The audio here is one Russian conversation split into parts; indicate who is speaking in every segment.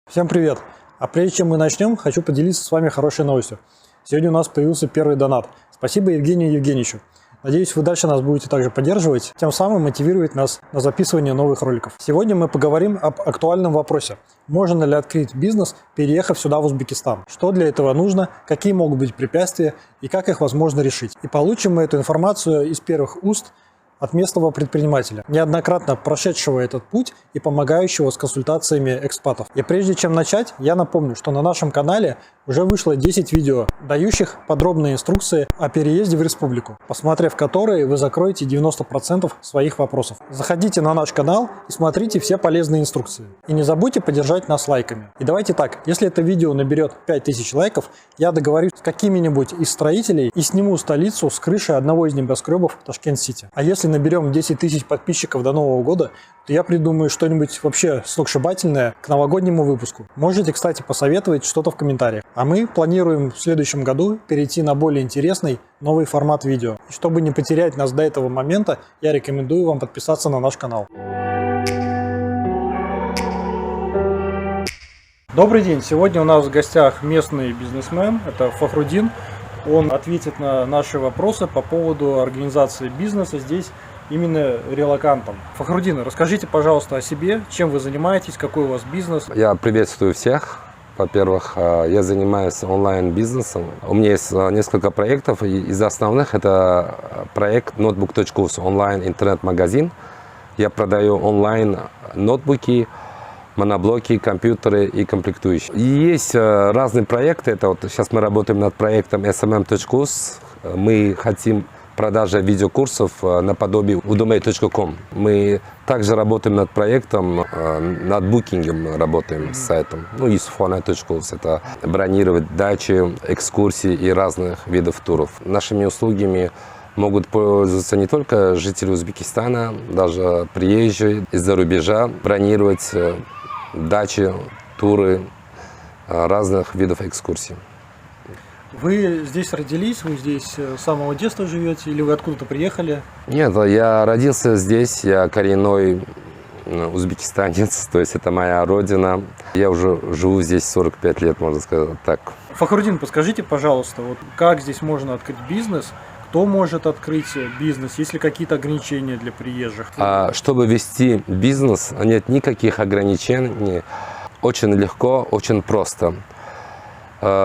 Speaker 1: Всем привет! А прежде чем мы начнем, хочу поделиться с вами хорошей новостью. Сегодня у нас появился первый донат. Спасибо Евгению Евгеньевичу. Надеюсь, вы дальше нас будете также поддерживать, тем самым мотивировать нас на записывание новых роликов. Сегодня мы поговорим об актуальном вопросе. Можно ли открыть бизнес, переехав сюда, в Узбекистан? Что для этого нужно, какие могут быть препятствия и как их возможно решить? И получим мы эту информацию из первых уст от местного предпринимателя, неоднократно прошедшего этот путь и помогающего с консультациями экспатов. И прежде чем начать, я напомню, что на нашем канале уже вышло 10 видео, дающих подробные инструкции о переезде в республику, посмотрев которые, вы закроете 90% своих вопросов. Заходите на наш канал и смотрите все полезные инструкции. И не забудьте поддержать нас лайками. И давайте так, если это видео наберет 5000 лайков, я договорюсь с какими-нибудь из строителей и сниму столицу с крыши одного из небоскребов Ташкент-Сити. А если наберем 10 тысяч подписчиков до Нового года, то я придумаю что-нибудь вообще сногсшибательное к новогоднему выпуску. Можете, кстати, посоветовать что-то в комментариях. А мы планируем в следующем году перейти на более интересный новый формат видео. И чтобы не потерять нас до этого момента, я рекомендую вам подписаться на наш канал. Добрый день! Сегодня у нас в гостях местный бизнесмен, это Фахрудин. Он ответит на наши вопросы по поводу организации бизнеса здесь именно релокантом. Фахрудин, расскажите, пожалуйста, о себе, чем вы занимаетесь, какой у вас бизнес.
Speaker 2: Я приветствую всех. Во-первых, я занимаюсь онлайн-бизнесом. У меня есть несколько проектов. Из основных это проект Notebook.uz, онлайн-интернет-магазин. Я продаю онлайн ноутбуки, моноблоки, компьютеры и комплектующие. И есть разные проекты. Это вот сейчас мы работаем над проектом smm.uz. Мы хотим продажа видеокурсов наподобие udemy.com. Мы также работаем над проектом, над букингом работаем с сайтом. Ну, isufona.uz. Это бронировать дачи, экскурсии и разных видов туров. Нашими услугами могут пользоваться не только жители Узбекистана, даже приезжие из-за рубежа, бронировать дачи, туры разных видов экскурсий.
Speaker 1: Вы здесь родились, вы здесь с самого детства живете или вы откуда-то приехали?
Speaker 2: Нет, я родился здесь, я коренной узбекистанец, то есть это моя родина. Я уже живу здесь 45 лет, можно сказать так.
Speaker 1: Фахрудин, подскажите, пожалуйста, вот как здесь можно открыть бизнес? Кто может открыть бизнес? Есть ли какие-то ограничения для приезжих?
Speaker 2: Чтобы вести бизнес, нет никаких ограничений. Очень легко, очень просто.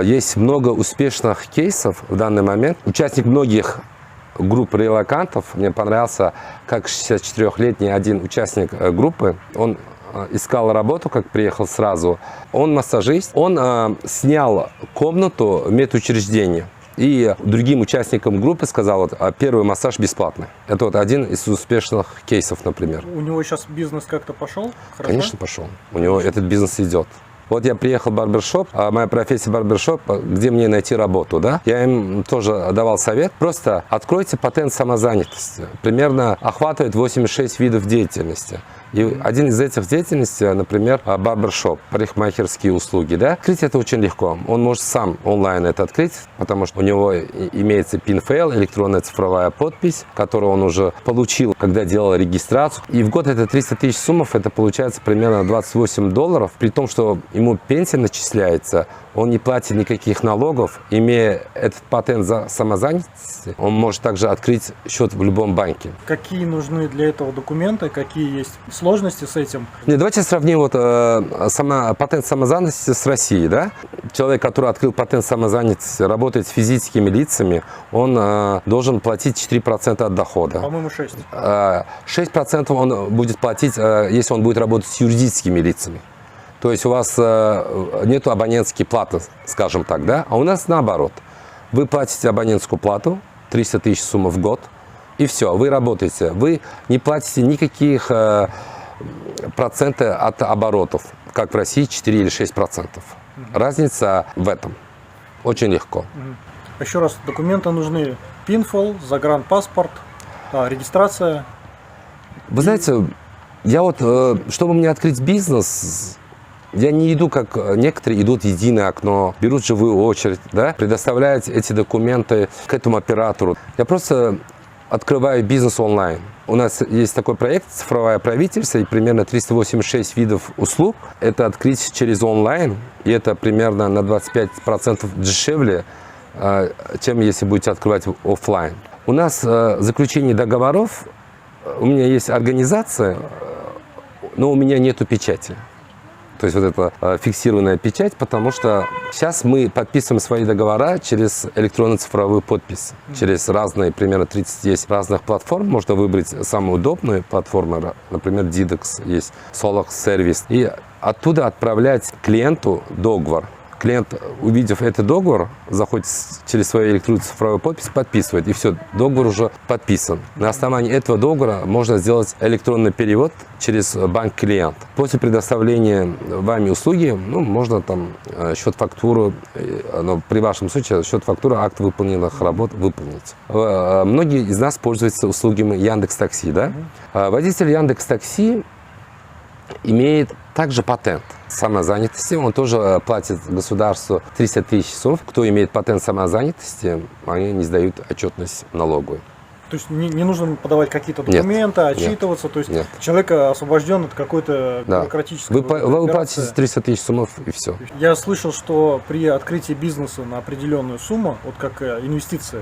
Speaker 2: Есть много успешных кейсов в данный момент. Участник многих групп релокантов. Мне понравился, как 64-летний один участник группы. Он искал работу, как приехал сразу. Он массажист. Он снял комнату в медучреждении. И другим участникам группы сказал, вот, первый массаж бесплатный. Это вот один из успешных кейсов, например.
Speaker 1: У него сейчас бизнес как-то пошел? Хорошо?
Speaker 2: Конечно, пошел. У него этот бизнес идет. Вот я приехал в барбершоп, моя профессия барбершоп, где мне найти работу, да? Я им тоже давал совет, просто откройте патент самозанятости. Примерно охватывает 86 видов деятельности. И один из этих деятельностей, например, барбершоп, парикмахерские услуги, да? Открыть это очень легко. Он может сам онлайн это открыть, потому что у него имеется PIN-файл, электронная цифровая подпись, которую он уже получил, когда делал регистрацию. И в год это 300 тысяч сумм, это получается примерно $28, при том, что ему пенсия начисляется, он не платит никаких налогов. Имея этот патент за самозанятости, он может также открыть счет в любом банке.
Speaker 1: Какие нужны для этого документы, какие есть сложности с этим?
Speaker 2: Нет, давайте сравним вот, патент самозанятости с Россией. Да? Человек, который открыл патент самозанятости, работает с физическими лицами, он должен платить 4% от дохода.
Speaker 1: По-моему, 6.
Speaker 2: 6% он будет платить, если он будет работать с юридическими лицами. То есть у вас нету абонентской платы, скажем так, да? А у нас наоборот. Вы платите абонентскую плату, 300 тысяч сумм в год, и все, вы работаете. Вы не платите никаких процентов от оборотов, как в России 4 или 6%. Разница в этом. Очень легко.
Speaker 1: Еще раз, документы нужны: PIN-файл, загранпаспорт, регистрация.
Speaker 2: Вы знаете, я вот, чтобы мне открыть бизнес, я не иду, как некоторые идут в единое окно, берут живую очередь, да, предоставляют эти документы к этому оператору. Я просто открываю бизнес онлайн. У нас есть такой проект «Цифровое правительство», и примерно 386 видов услуг. Это открыть через онлайн, и это примерно на 25% дешевле, чем если будете открывать офлайн. У нас заключение договоров, у меня есть организация, но у меня нету печати. То есть вот это фиксированная печать, потому что сейчас мы подписываем свои договора через электронно-цифровую подпись. Через разные, примерно 30 есть разных платформ. Можно выбрать самую удобную платформу, например, Didex, есть Solax Service. И оттуда отправлять клиенту договор. Клиент, увидев этот договор, заходит через свою электронную цифровую подпись, подписывает, и все, договор уже подписан. На основании этого договора можно сделать электронный перевод через банк-клиент. После предоставления вами услуги, можно там счет-фактуру, но при вашем случае счет-фактура, акт выполненных работ выполнить. Многие из нас пользуются услугами Яндекс.Такси, да? Водитель Яндекс.Такси имеет также патент самозанятости, он тоже платит государству 300 тысяч сумм. Кто имеет патент самозанятости, они не сдают отчетность налоговую.
Speaker 1: То есть не нужно подавать какие-то документы, отчитываться, то есть человек освобожден от какой-то бюрократической
Speaker 2: Вы платите 300 тысяч сумм и все.
Speaker 1: Я слышал, что при открытии бизнеса на определенную сумму, вот как инвестиция,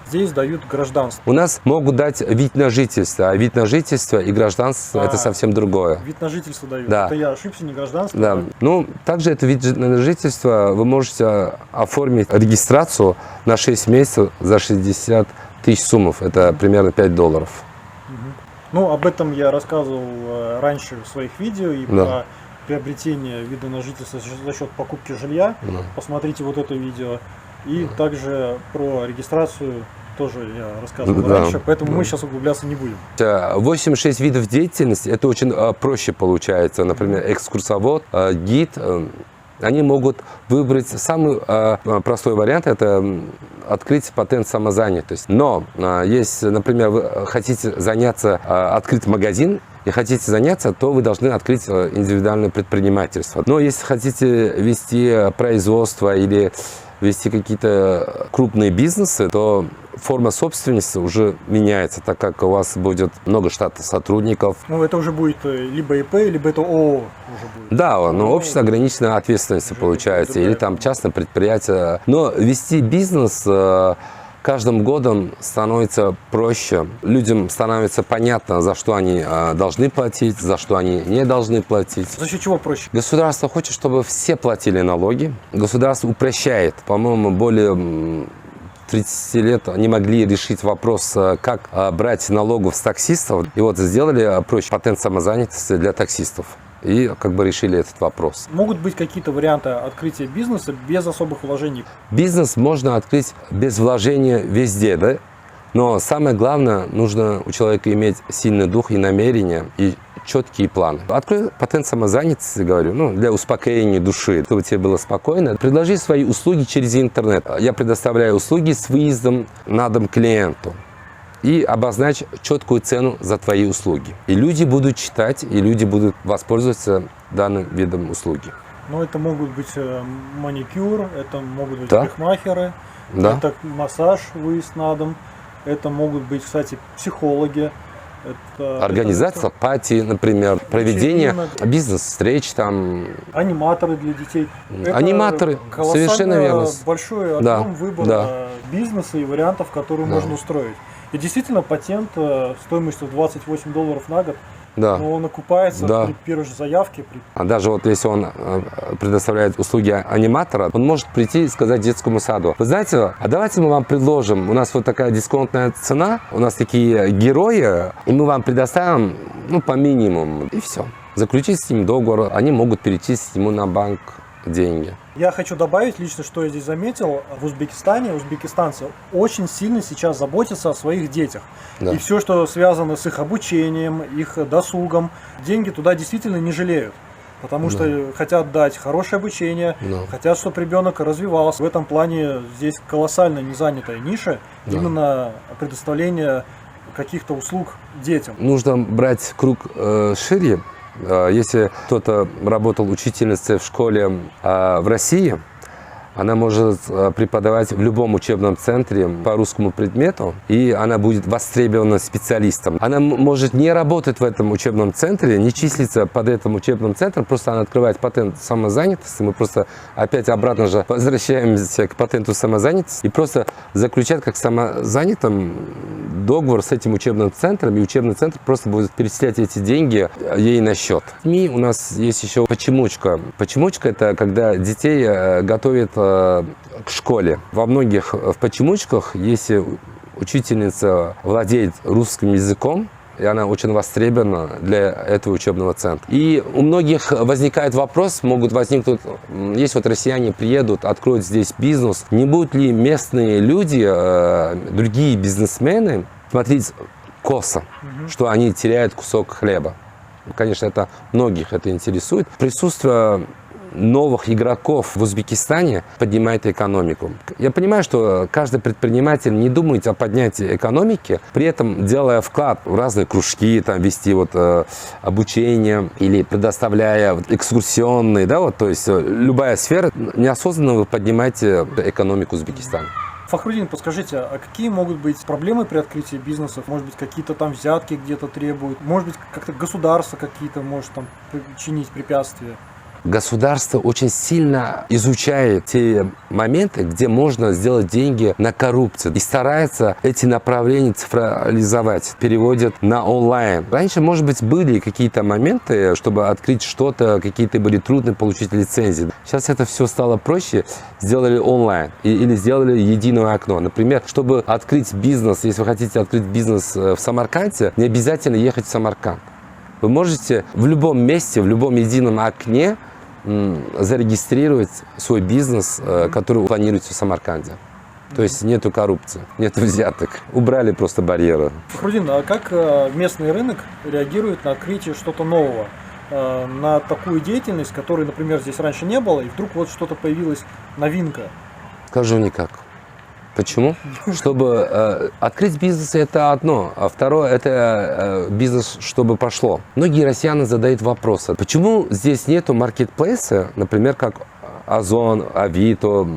Speaker 1: здесь дают гражданство.
Speaker 2: У нас могут дать вид на жительство, а вид на жительство и гражданство это совсем другое.
Speaker 1: Вид на жительство дают.
Speaker 2: Да.
Speaker 1: Это я ошибся, не гражданство.
Speaker 2: Да. Также это вид на жительство вы можете оформить регистрацию на 6 месяцев за 60 тысяч сумм, это примерно $5.
Speaker 1: Об этом я рассказывал раньше в своих видео и про приобретение вида на жительство за счет покупки жилья. Посмотрите вот это видео. И также про регистрацию тоже я рассказывал раньше, поэтому мы сейчас углубляться не будем.
Speaker 2: 86 видов деятельности, это очень проще получается. Например, экскурсовод, гид. Они могут выбрать самый простой вариант, это открыть патент самозанятости. Но если, например, вы хотите открыть магазин и хотите заняться, то вы должны открыть индивидуальное предпринимательство. Но если хотите вести производство или вести какие-то крупные бизнесы, то форма собственности уже меняется, так как у вас будет много штата сотрудников.
Speaker 1: Это уже будет либо ИП, либо это ООО уже будет.
Speaker 2: Да, но общество ограниченной ответственности получается, или там частное предприятие. Но вести бизнес каждым годом становится проще. Людям становится понятно, за что они должны платить, за что они не должны платить.
Speaker 1: За счет чего проще?
Speaker 2: Государство хочет, чтобы все платили налоги. Государство упрощает. По-моему, более 30 лет они могли решить вопрос, как брать налогов с таксистов. И вот сделали проще патент самозанятости для таксистов. И решили этот вопрос.
Speaker 1: Могут быть какие-то варианты открытия бизнеса без особых вложений?
Speaker 2: Бизнес можно открыть без вложения везде, да? Но самое главное, нужно у человека иметь сильный дух и намерения, и четкие планы. Открой патент самозанятости, говорю, для успокоения души, чтобы тебе было спокойно. Предложи свои услуги через интернет. Я предоставляю услуги с выездом на дом клиенту. И обозначь четкую цену за твои услуги. И люди будут читать, и люди будут воспользоваться данным видом услуги.
Speaker 1: Это могут быть маникюр, это могут быть парикмахеры, это массаж, выезд на дом, это могут быть, кстати, психологи.
Speaker 2: Организация пати, например, проведение бизнес-встреч,
Speaker 1: аниматоры для детей.
Speaker 2: Аниматоры, совершенно верно.
Speaker 1: Большой объем выбора бизнеса и вариантов, которые можно устроить. И действительно, патент стоимостью $28 на год, но он окупается при первой же заявке.
Speaker 2: А даже если он предоставляет услуги аниматора, он может прийти и сказать детскому саду: вы знаете, а давайте мы вам предложим, у нас вот такая дисконтная цена, у нас такие герои, и мы вам предоставим по минимуму, и все. Заключить с ним договор, они могут перечислить ему на банк деньги.
Speaker 1: Я хочу добавить лично, что я здесь заметил. В Узбекистане узбекистанцы очень сильно сейчас заботятся о своих детях. И все, что связано с их обучением, их досугом, деньги туда действительно не жалеют. Потому что хотят дать хорошее обучение, хотят, чтобы ребенок развивался. В этом плане здесь колоссально незанятая ниша именно предоставления каких-то услуг детям.
Speaker 2: Нужно брать круг шире. Если кто-то работал учительницей в школе в России, Она может преподавать в любом учебном центре по русскому предмету, и она будет востребована специалистом. Она может не работать в этом учебном центре, не числиться под этим учебным центром, просто она открывает патент самозанятости. Мы просто опять обратно же возвращаемся к патенту самозанятости и просто заключать как самозанятым договор с этим учебным центром, и учебный центр просто будет перечислять эти деньги ей на счет. В СМИ у нас есть еще почемучка. Почемучка – это когда детей готовят к школе. Во многих в почемучках, если учительница владеет русским языком, и она очень востребована для этого учебного центра. И у многих возникает вопрос, могут возникнуть, если вот россияне приедут, откроют здесь бизнес, не будут ли местные люди, другие бизнесмены смотреть косо, что они теряют кусок хлеба. Конечно, это многих это интересует. Присутствие новых игроков в Узбекистане поднимает экономику. Я понимаю, что каждый предприниматель не думает о поднятии экономики, при этом делая вклад в разные кружки, там, вести обучение или предоставляя экскурсионные, то есть любая сфера, неосознанно вы поднимаете экономику Узбекистана.
Speaker 1: Фахрудин, подскажите, а какие могут быть проблемы при открытии бизнесов? Может быть, какие-то там взятки где-то требуют? Может быть, как-то государство какие-то может там чинить препятствия?
Speaker 2: Государство очень сильно изучает те моменты, где можно сделать деньги на коррупции. И старается эти направления цифровизовать, переводит на онлайн. Раньше, может быть, были какие-то моменты, чтобы открыть что-то, какие-то были трудно получить лицензии. Сейчас это все стало проще, сделали онлайн или сделали единое окно. Например, чтобы открыть бизнес, если вы хотите открыть бизнес в Самарканде, не обязательно ехать в Самарканд. Вы можете в любом месте, в любом едином окне зарегистрировать свой бизнес, который вы планируете в Самарканде. То есть нету коррупции, нету взяток. Убрали просто барьеры.
Speaker 1: Фахрудин, а как местный рынок реагирует на открытие что-то нового? На такую деятельность, которой, например, здесь раньше не было, и вдруг вот что-то появилась новинка?
Speaker 2: Скажу никак. Почему? Чтобы открыть бизнес – это одно, а второе – это бизнес, чтобы пошло. Многие россияне задают вопросы, почему здесь нету маркетплейса, например, как Озон, Авито.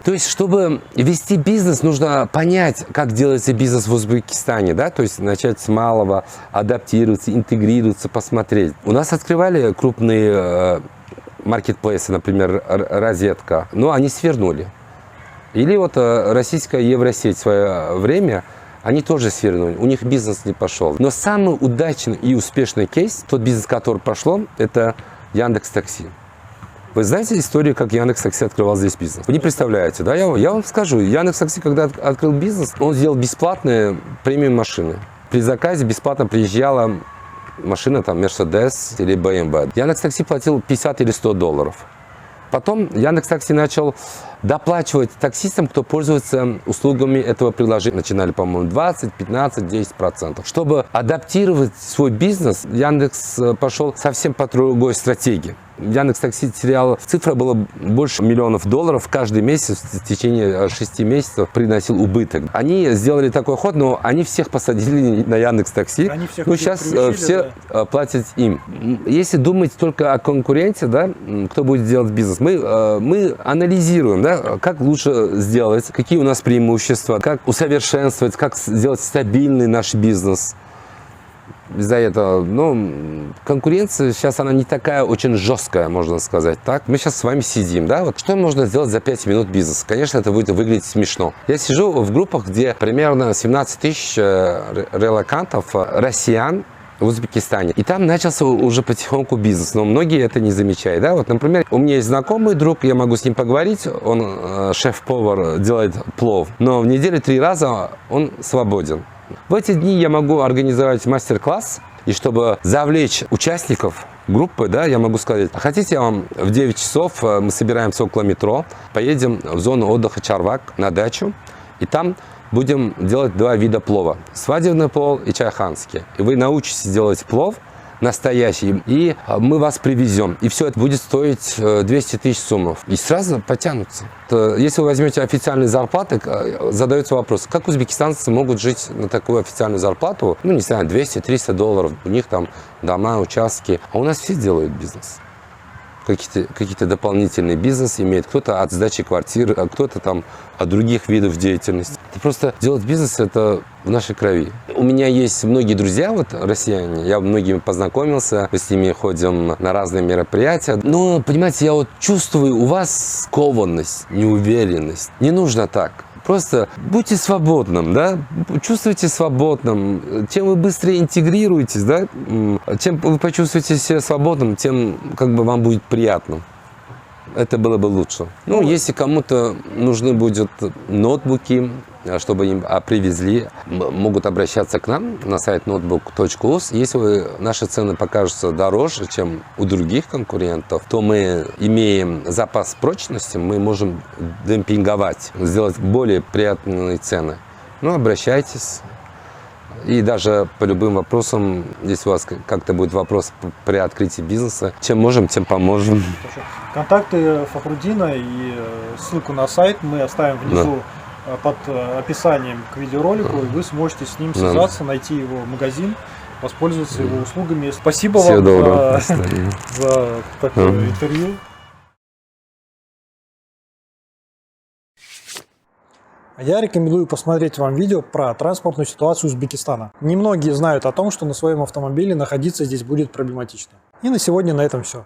Speaker 2: То есть, чтобы вести бизнес, нужно понять, как делается бизнес в Узбекистане, да, то есть начать с малого, адаптироваться, интегрироваться, посмотреть. У нас открывали крупные маркетплейсы, например, Розетка, но они свернули. Или вот российская Евросеть в свое время, они тоже свернули, у них бизнес не пошел. Но самый удачный и успешный кейс, тот бизнес, который пошло, это Яндекс.Такси. Вы знаете историю, как Яндекс.Такси открывал здесь бизнес? Вы не представляете, да? Я вам скажу, Яндекс.Такси, когда открыл бизнес, он сделал бесплатные премиум машины. При заказе бесплатно приезжала машина, там, Mercedes или BMW. Яндекс.Такси платил 50 или 100 долларов. Потом Яндекс.Такси начал доплачивать таксистам, кто пользуется услугами этого приложения. Начинали, по-моему, 20, 15, 10%. Чтобы адаптировать свой бизнес, Яндекс пошел совсем по другой стратегии. Яндекс.Такси терял, цифра была больше миллионов долларов каждый месяц, в течение 6 месяцев приносил убыток. Они сделали такой ход, но они всех посадили на Яндекс.Такси. Ну, сейчас все платят им. Если думать только о конкуренте, да, кто будет делать бизнес, мы анализируем, да, как лучше сделать, какие у нас преимущества, как усовершенствовать, как сделать стабильный наш бизнес. Из-за этого, конкуренция сейчас, она не такая очень жесткая, можно сказать так. Мы сейчас с вами сидим, да, вот что можно сделать за 5 минут бизнеса? Конечно, это будет выглядеть смешно. Я сижу в группах, где примерно 17 тысяч релокантов, россиян в Узбекистане. И там начался уже потихоньку бизнес, но многие это не замечают, да. Вот, например, у меня есть знакомый друг, я могу с ним поговорить, он шеф-повар, делает плов, но в неделю 3 раза он свободен. В эти дни я могу организовать мастер-класс, и чтобы завлечь участников группы, да, я могу сказать, хотите, я вам в 9 часов мы собираемся около метро, поедем в зону отдыха Чарвак на дачу, и там будем делать 2 вида плова. Свадебный плов и чайханский. И вы научитесь делать плов настоящий, и мы вас привезем. И все это будет стоить 200 тысяч сомов. И сразу потянутся. Если вы возьмете официальные зарплаты, задается вопрос, как узбекистанцы могут жить на такую официальную зарплату, не знаю, 200-300 долларов, у них там дома, участки, а у нас все делают бизнес. какие-то дополнительные бизнес имеет, кто-то от сдачи квартиры, а кто-то там от других видов деятельности. Это просто делать бизнес – это в нашей крови. У меня есть многие друзья, вот россияне, я многими познакомился, мы с ними ходим на разные мероприятия. Но, понимаете, я вот чувствую у вас скованность, неуверенность. Не нужно так. Просто будьте свободным, да, чувствуйте свободным. Чем вы быстрее интегрируетесь, да, чем вы почувствуете себя свободным, тем как бы вам будет приятно. Это было бы лучше. Ну, если кому-то нужны будут ноутбуки, чтобы им привезли, могут обращаться к нам на сайт notebook.us. Если наши цены покажутся дороже, чем у других конкурентов, то мы имеем запас прочности, мы можем демпинговать, сделать более приятные цены. Ну, обращайтесь. И даже по любым вопросам, если у вас как-то будет вопрос при открытии бизнеса, чем можем, тем поможем.
Speaker 1: Контакты Фахрудина и ссылку на сайт мы оставим внизу под описанием к видеоролику, и вы сможете с ним связаться, найти его магазин, воспользоваться его услугами. Спасибо вам за такое интервью. Я рекомендую посмотреть вам видео про транспортную ситуацию Узбекистана. Немногие знают о том, что на своем автомобиле находиться здесь будет проблематично. И на сегодня на этом все.